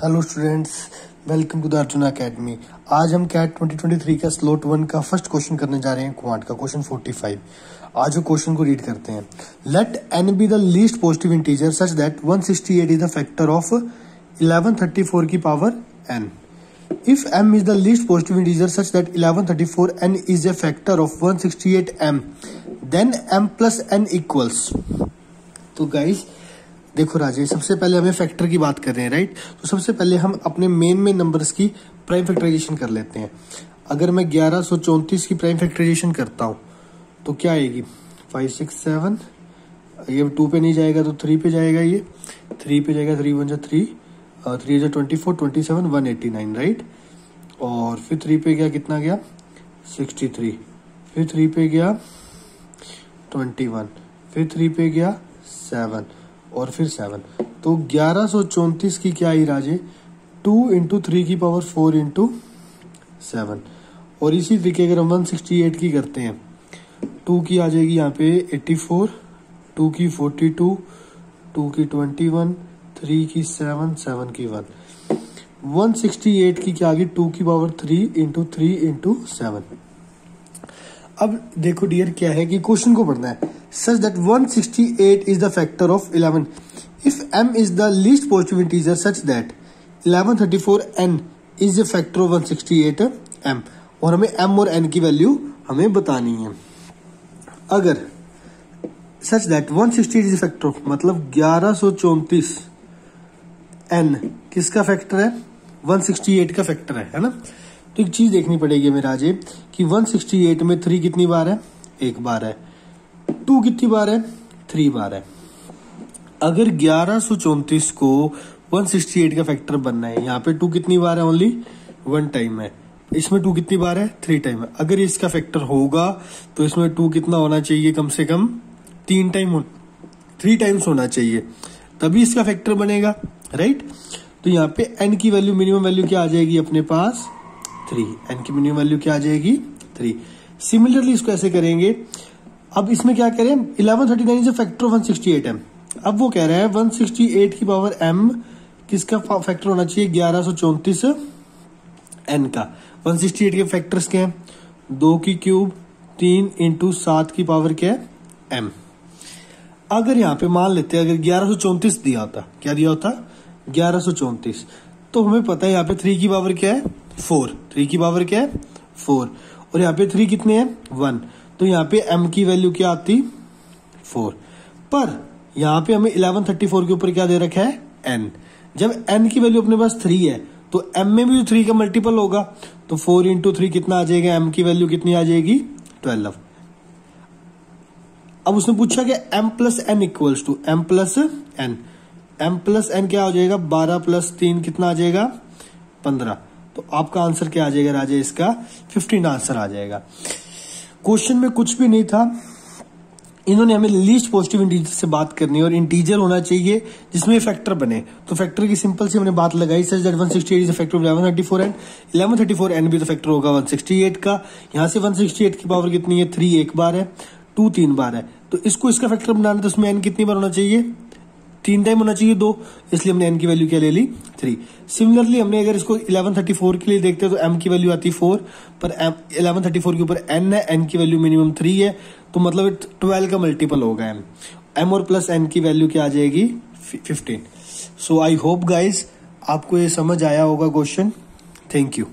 Hello students, welcome to the Arjun academy. आज हम cat 2023 का स्लॉट 1 का फर्स्ट क्वेश्चन करने जा रहे हैं, क्वांट का क्वेश्चन 45। आज क्वेश्चन को रीड करते हैं। Let n be the least positive integer such that 168 is the factor of 1134 की power n। If m is the least positive integer such that 1134 n is a factor of 168 m, then m plus n equals. तो guys देखो राजे, सबसे पहले हमें factor की बात कर रहे हैं, राइट। तो सबसे पहले हम अपने मेन नंबर्स की प्राइम फैक्टराइजेशन कर लेते हैं। अगर मैं 1134 की प्राइम फैक्टराइजेशन करता हूं तो क्या आएगी 5 6 7, ये 2 पे नहीं जाएगा तो 3 पे जाएगा, ये 3 पे जाएगा, 3 1 3, 3 24 27 189, राइट। और फिर 3 पे गया, कितना गया 63, फिर 3 पे गया 21, फिर 3 पे गया 7 और फिर 7। तो 1134 की क्या आई राजे 2 इंटू 3 की पावर 4 इंटू 7। और इसी तरीके अगर हम 168 की करते हैं, 2 की आ जाएगी यहाँ पे 84, 2 की 42, 2 की 21, 3 की 7, 7 की 1। 168 की क्या आ गई 2 की पावर 3 इंटू 3 इंटू 7। अब देखो डियर, क्या है कि क्वेश्चन को पढ़ना है। सच that 168 is the factor of 11 if m is the least positive integer such that 1134 n is the factor of 168 m। और हमें m और n की वैल्यू हमें बतानी है। अगर सच that 168 is the factor of, मतलब 1134 n किसका फैक्टर है 168 का फैक्टर है ना। तो एक चीज देखनी पड़ेगी मेरे राजे कि 168 में 3 कितनी बार है, 1 बार है। 2 कितनी बार है, 3 बार है। अगर 1134 को 168 का फैक्टर बनना है, यहाँ पे 2 कितनी बार है, ओनली 1 टाइम है। इसमें 2 कितनी बार है, 3 टाइम है। अगर इसका फैक्टर होगा तो इसमें 2 कितना होना चाहिए, कम से कम 3 टाइम्स होना चाहिए, तभी इसका फैक्टर बनेगा, राइट। तो यहाँ पे n की वैल्यू, मिनिमम वैल्यू क्या आ जाएगी अपने पास 3। n की मिनिमम वैल्यू क्या आ जाएगी 3। सिमिलरली इसको ऐसे करेंगे। अब इसमें क्या करें, 1139 इज फैक्टर ऑफ 168 m। अब वो कह रहा है 168 की पावर m किसका फैक्टर होना चाहिए 1134 n का। 168 के फैक्टर्स क्या हैं, 2 की क्यूब, 3 इंटू 7 की पावर क्या है m। अगर यहाँ पे मान लेते हैं अगर 1134 दिया होता, क्या दिया होता 1134, तो हमें पता है यहाँ पे 3 की पावर क्या है 4, 3 की पावर क्या है 4, और यहाँ पे 3 कितने हैं 1, तो यहाँ पे m की वैल्यू क्या आती 4। पर यहाँ पे हमें 1134 के ऊपर क्या दे रखा है n। जब n की वैल्यू अपने पास 3 है तो m में भी 3 का मल्टीपल होगा, तो 4 इंटू 3 कितना आ जाएगा, m की वैल्यू कितनी आ जाएगी 12। अब उसने पूछा कि m plus n equals to m plus n। m plus n क्या हो जाएगा 12 प्लस 3 कितना आ जाएगा 15। तो आपका आंसर क्या आ जाएगा राजे, इसका 15 आंसर आ जाएगा। क्वेश्चन में कुछ भी नहीं था, इन्होंने हमें लीस्ट पॉजिटिव इंटीजर से बात करनी है और इंटीजर होना चाहिए जिसमें फैक्टर बने। तो फैक्टर की सिंपल सी हमने बात लगाई, सच that 168 is the factor of 1134 n। 1134 n भी तो फैक्टर होगा 168 का। यहाँ से 168 की पावर कितनी है 3 1 बार है, 2 3 बार है। तो इसको इसका फैक्टर बनाना तो उसमें n कितनी बार होना चाहिए 3 टाइम होना चाहिए 2, इसलिए हमने n की वैल्यू क्या ले ली 3। सिमिलरली हमने अगर इसको 1134 के लिए देखते हैं तो m की वैल्यू आती 4, पर 1134 के ऊपर n है, n की वैल्यू मिनिमम 3 है, तो मतलब 12 का मल्टीपल होगा m और प्लस n की वैल्यू क्या आ जाएगी 15। सो आई होप गाइज आपको ये समझ आया होगा क्वेश्चन। Thank you.